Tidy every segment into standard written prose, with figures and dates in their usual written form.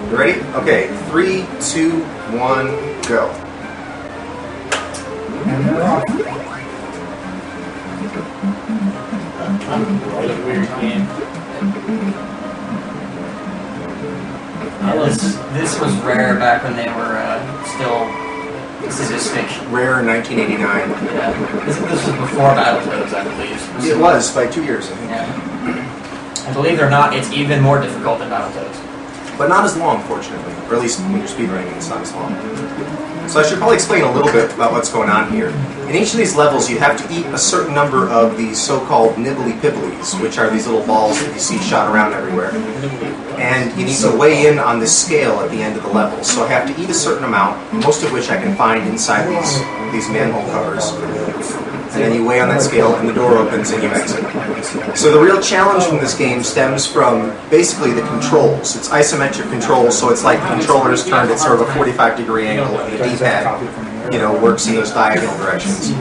You ready? Okay, 3, 2, 1, go. And they're off. What a weird game. This was rare back when they were still sadistic. Rare 1989. Yeah. This was before Battletoads, I believe. It was, by 2 years, I think. Yeah. And believe it or not, it's even more difficult than Battletoads. But not as long, fortunately. Or at least when you're speedrunning, it's not as long. So I should probably explain a little bit about what's going on here. In each of these levels, you have to eat a certain number of these so-called nibbly-pibblies, which are these little balls that you see shot around everywhere. And you need to weigh in on this scale at the end of the level. So I have to eat a certain amount, most of which I can find inside these manhole covers. And then you weigh on that scale, and the door opens, and you exit. So the real challenge from this game stems from basically the controls. It's isometric controls, so it's like the controller is turned at sort of a 45-degree angle, and the D-pad, you know, works in those diagonal directions. I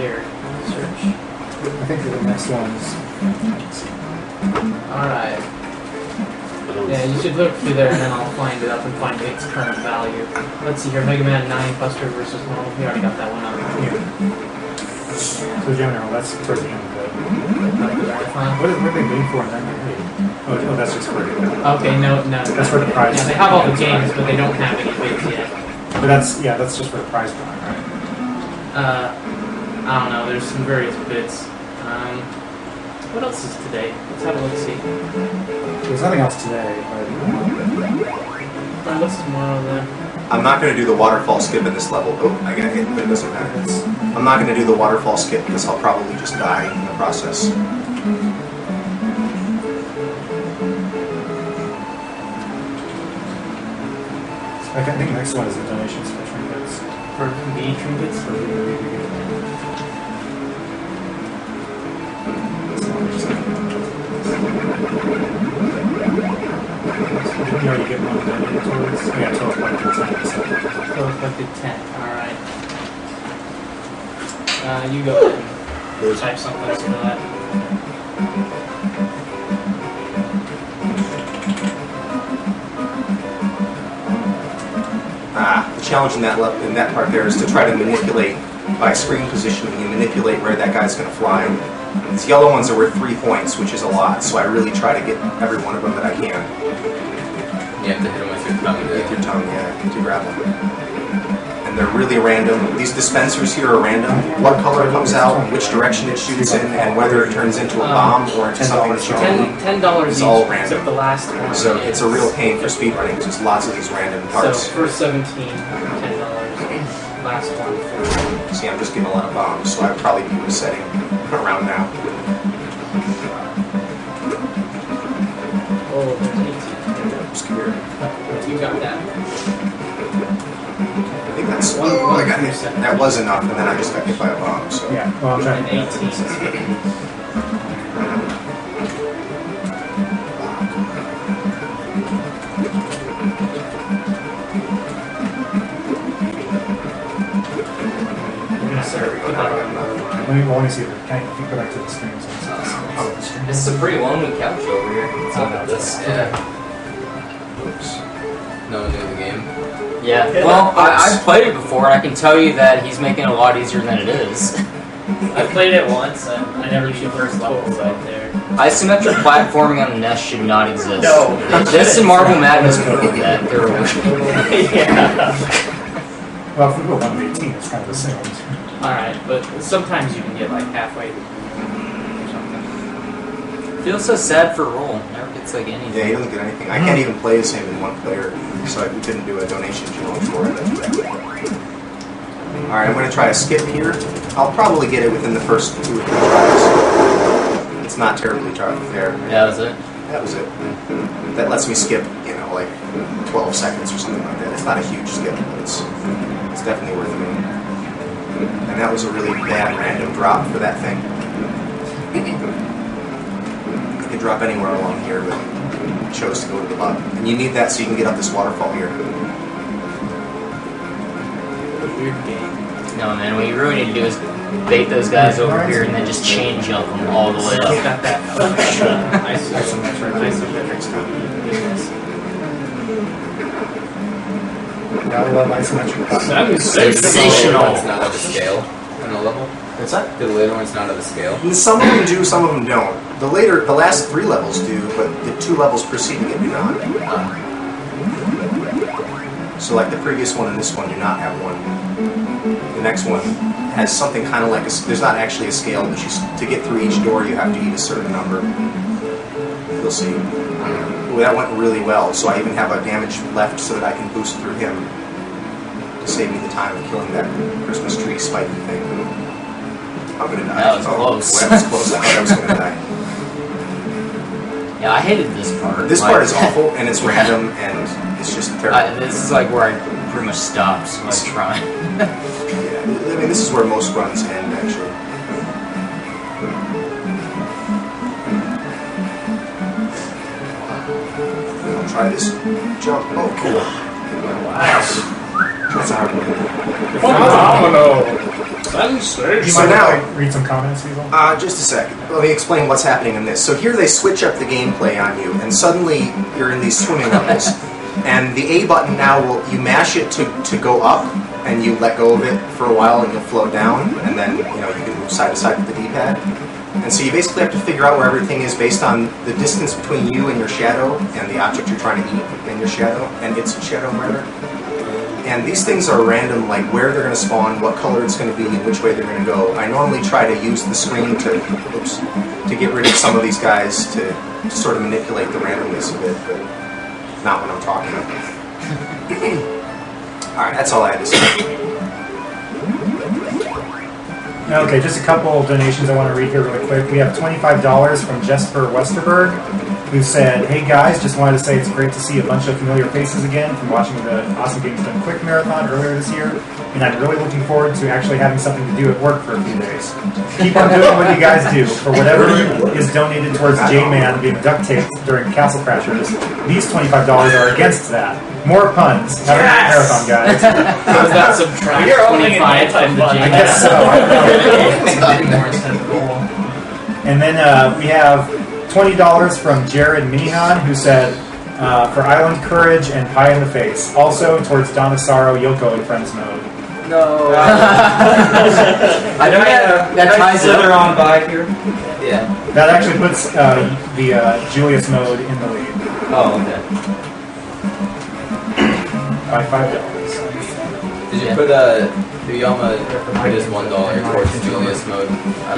think the next one's. Alright. Yeah, you should look through there and then I'll find it up and find its current value. Let's see here, Mega Man 9 Buster versus normal. We already got that one up. So general, that's towards the end of it. What are they going for in that game? Oh, that's just for okay, no. That's for the prize. Yeah, they have all the games, but they don't have any bids yet. But that's just for the prize drawing, right? I don't know, there's some various bits. What else is today? Let's have a look-see. There's nothing else today, but... Alright, what's tomorrow then? I'm not going to do the waterfall skip in this level. Oh, I got hit, but it doesn't matter. I'm not going to do the waterfall skip because I'll probably just die in the process. I think the next one is the donations for trinkets. For the trinkets? You already get one donated towards? Oh, yeah, 12 collected 10. So. 12 collected 10, alright. You go ahead and type something else for that. The challenge in that part there is to try to manipulate, by screen positioning, you manipulate where that guy's going to fly. These yellow ones are worth 3 points, which is a lot, so I really try to get every one of them that I can. You have to hit them with your tongue. With your tongue, yeah, to grab them. And they're really random. These dispensers here are random. What color comes out, which direction it shoots in, and whether it turns into a bomb or into something that you can. $10 It's each, all random. except the last one. So it's a real pain for speedrunning because there's lots of these random parts. So first 17, $10. Last one, $4. See, I'm just getting a lot of bombs, so I'd probably be resetting around now. Oh, there's 18. I'm scared. You got that. I think that's I got hit. That was enough, and then I just got hit by a bomb. So yeah, well, I'm trying and to 18. Let me see if I can go back to the screen. This is a pretty lonely couch over here. Let's look at this. Yeah. Oops. No one knew the game. Yeah. Well, I've played it before, and I can tell you that he's making it a lot easier than it is. I played it once, and I never used the first level right there. Isometric platforming on the NES should not exist. No. This and Marble Madness could do that. Yeah. Well, if we go 1 of 18, it's kind of the same. Alright, but sometimes you can get like halfway or something. Feels so sad for Roll. Never gets like anything. Yeah, he doesn't get anything. I can't even play as him in one player, so we couldn't do a donation challenge for it. Alright, I'm going to try a skip here. I'll probably get it within the first 2 or 3 tries. It's not terribly fair. Yeah, that was it. That was it. That lets me skip, you know, like 12 seconds or something like that. It's not a huge skip, but it's definitely worth it. And that was a really bad random drop for that thing. You could drop anywhere along here, but I chose to go to the bottom. And you need that so you can get up this waterfall here. Weird game. No, man, what you really need to do is bait those guys over here and then just chain jump them all the way up. Got that. Isometric stuff. Gotta love isometric puzzles. That was Sensational. It's not of a scale on the level. What's that? The later one's not of a scale. And some of them do, some of them don't. The last 3 levels do, but the 2 levels preceding it do not. So like the previous one and this one do not have one. The next one has something kind of like there's not actually a scale, but to get through each door you have to eat a certain number. You'll see. Ooh, that went really well. So I even have a damage left so that I can boost through him to save me the time of killing that Christmas tree spiky thing. I'm gonna die. That was close. Boy, that was close. I thought I was gonna die. Yeah, I hated this part. This Like, part is awful, and it's random, and it's just terrible. This is like where I pretty much stopped when I was trying. Yeah, I mean, this is where most runs end, actually. I'll try this jump. Oh, cool. That's a hard one. Phenomenal! Sensation. You So mind now- if I read some comments, Feasel? Just a sec. Let me explain what's happening in this. So here they switch up the gameplay on you, and suddenly you're in these swimming levels. And the A button now you mash it to go up, and you let go of it for a while, and you'll float down, and then you can move side to side with the D-pad. And so you basically have to figure out where everything is based on the distance between you and your shadow, and the object you're trying to eat and your shadow, and its shadow rather. And these things are random, like where they're going to spawn, what color it's going to be, and which way they're going to go. I normally try to use the screen to get rid of some of these guys to sort of manipulate the randomness of it, but not when I'm talking. Alright, that's all I had to say. Okay, just a couple of donations I want to read here really quick. We have $25 from Jesper Westerberg, who said, "Hey guys, just wanted to say it's great to see a bunch of familiar faces again from watching the Awesome Games Done Quick Marathon earlier this year, and I'm really looking forward to actually having something to do at work for a few days. Keep on doing what you guys do. For whatever is donated towards J-Man being duct taped during Castle Crashers, these $25 are against that. More puns. Have a great marathon, guys." Was that subtract 25 from the I J-Man? guess so. More instead of goal. And then we have $20 from Jared Minihan, who said, "For Island Courage and Pie in the Face. Also towards Donasaro, Yoko, and Friends mode." No. I don't that ties up. on by here. Yeah. That actually puts the Julius mode in the lead Oh, okay. by $5. Did you put Uyama put his $1 towards Julius mode?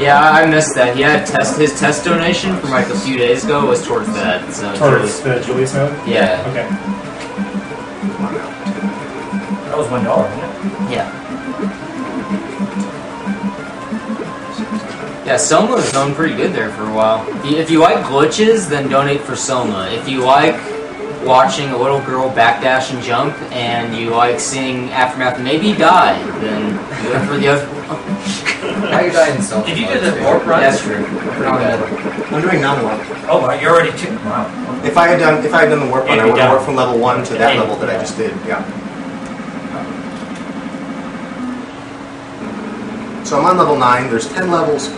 Yeah, I missed that. He had his test donation from like a few days ago was towards that. So Towards the Julius mode? yeah. Okay. That was $1, wasn't it? Yeah. Yeah, Selma was going pretty good there for a while. If you like glitches, then donate for Selma. If you like watching a little girl backdash and jump, and you like seeing Aftermath maybe die, then do it for the other one. How you dying in Selma? Did you do the warp run? That's true. I'm doing non-warp. Oh, right, you already took them out. If I had done the warp run, I It'd be would have done. worked from level 1 to that level that I just did. Yeah. So I'm on level 9. There's 10 levels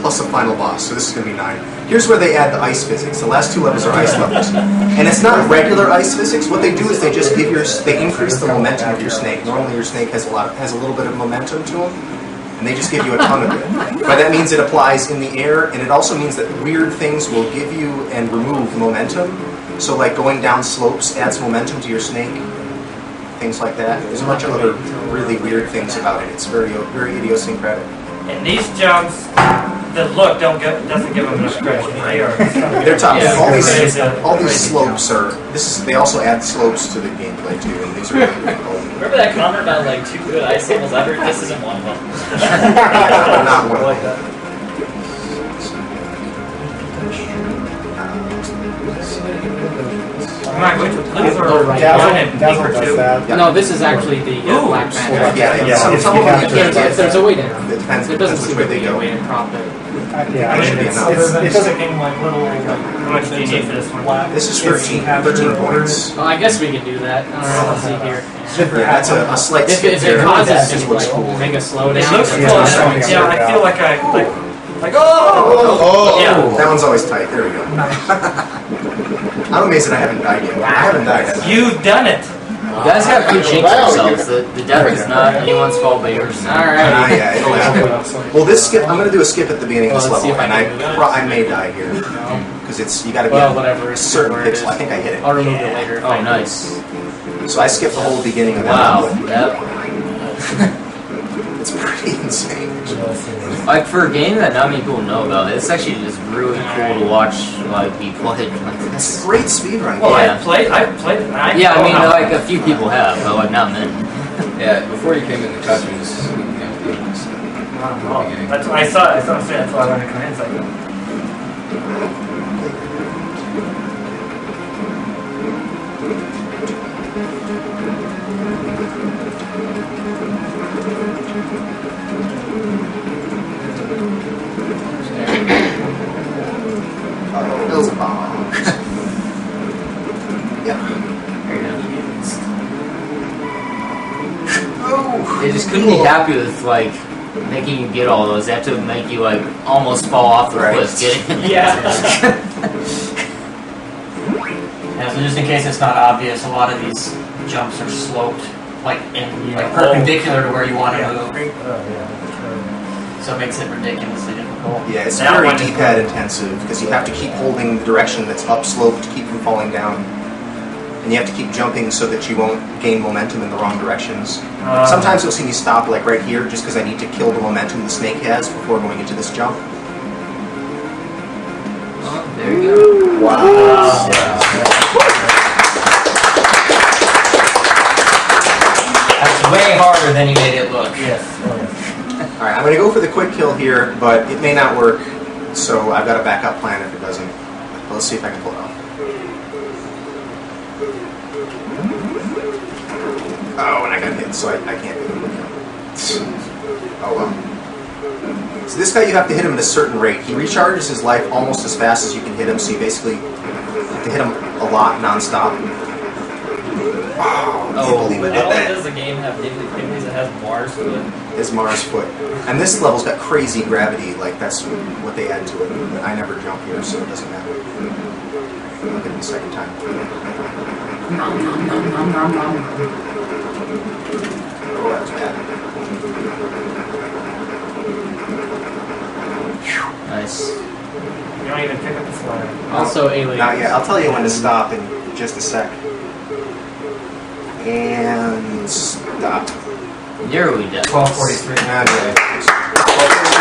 plus a final boss. So this is going to be 9. Here's where they add the ice physics. The last 2 levels are ice levels, and it's not regular ice physics. What they do is they just they increase the momentum of your snake. Normally your snake has a little bit of momentum to him, and they just give you a ton of it. But that means it applies in the air, and it also means that weird things will give you and remove momentum. So like going down slopes adds momentum to your snake. Things like that. There's a bunch of other really weird things about it. It's very idiosyncratic. And these jumps, the look doesn't give them much credit. They are. They're tough. Yeah, All these slopes are. They also add slopes to the gameplay too, and these are really difficult. Remember that comment about like 2 good ice levels ever? This isn't one of them. Not one. like that. I'm not going to lose or Dazzle does that. Yeah. No, this is actually the Ooh, Black Panther. Yeah, some if of you them capture you it. can't If there's a way to. It depends. It doesn't which seem way to they be a go. way to prop it. Yeah, That should be enough. it doesn't. like little. How much do you need for this one? This is 13 points. Well, I guess we can do that. Let's see here. Yeah, that's a slight If skip it there. causes That you just to looks like, cool. make a slowdown. It looks Yeah, cool. that's something Yeah, I'm I feel like like Oh, Yeah. that one's always tight. There we go. I'm amazed that I haven't died yet. I haven't died. Have I? you've done it. You guys got good jinx yourselves. The death is not anyone's fault but yours. Alright. Yeah, it'll happen. Well, this skip, I'm going to do a skip at the beginning of this Well, let's see level, if I and can move it. I may die here. Because it's, you got to be Well, a whatever. certain where it pixel. is. I think I hit it. I'll remove it later. if I Oh, do. nice. So I skipped the whole beginning of that Wow. level. That, It's pretty insane. like for a game that not many people know about, it's actually just really cool to watch like be played like It's a this. great speedrun Well, game. Yeah. I've played it. Yeah, I mean like a few people have, but like not many. Yeah, before you came in the country, just sneaking out the games. That's what I saw. That's why I wanted to come in. It's like, Oh, Bill's a bomb. Yeah. There you go. Oh! They just couldn't be happy with like making you get all those. They have to make you like almost fall off the Right. cliff getting it. yeah. Yeah, so just in case it's not obvious, a lot of these jumps are sloped, like Yeah. perpendicular to where you want to Yeah. move. So it makes it ridiculously difficult. Yeah, it's Now very when- D-pad intensive because you have to keep holding the direction that's upslope to keep from falling down. And you have to keep jumping so that you won't gain momentum in the wrong directions. Sometimes you'll see me stop like right here just because I need to kill the momentum the snake has before going into this jump. Oh, there you go. Wow. That's way harder than you made it look. Yes. Alright, I'm going to go for the quick kill here, but it may not work, so I've got a backup plan if it doesn't. But let's see if I can pull it off. Oh, and I got hit, so I can't do it. Oh well. So this guy, you have to hit him at a certain rate. He recharges his life almost as fast as you can hit him, so you basically have to hit him a lot non-stop. Wow, I can't believe I Not did only that. does the game have niggly pigglies, it has Mars to it. His Mars foot. And this level's got crazy gravity, like that's what they add to it. But I never jump here, so it doesn't matter. I'll get it the second time. Oh, that was bad. Nice. You don't even pick up the flag. Also, aliens. Not yet. I'll tell you when to stop in just a sec. And stop. Nearly dead. 12:43. Okay.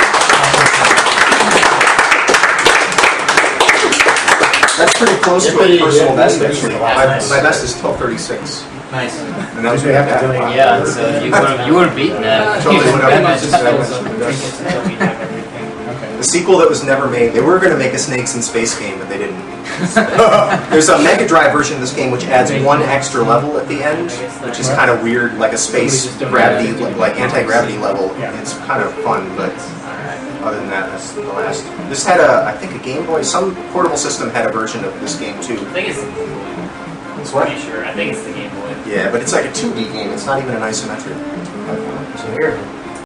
That's pretty close to a personal best, actually. My best is 12:36. Nice. And that was We have to bad. donate. Wow. Yeah, so you would have beaten that. Totally Even would have. better. Trinkets until we have everything. Okay. The sequel that was never made. They were going to make a Snakes in Space game, but they didn't. There's a Mega Drive version of this game which adds one extra level at the end, which is kind of weird, like a space gravity, like anti-gravity level. Yeah. It's kind of fun, but Alright. other than that, that's the last. This had a, I think a Game Boy, some portable system had a version of this game too. I think it's the Game Boy. It's what? Pretty sure. I think it's the Game Boy. Yeah, but it's like a 2D game. It's not even an isometric. So here.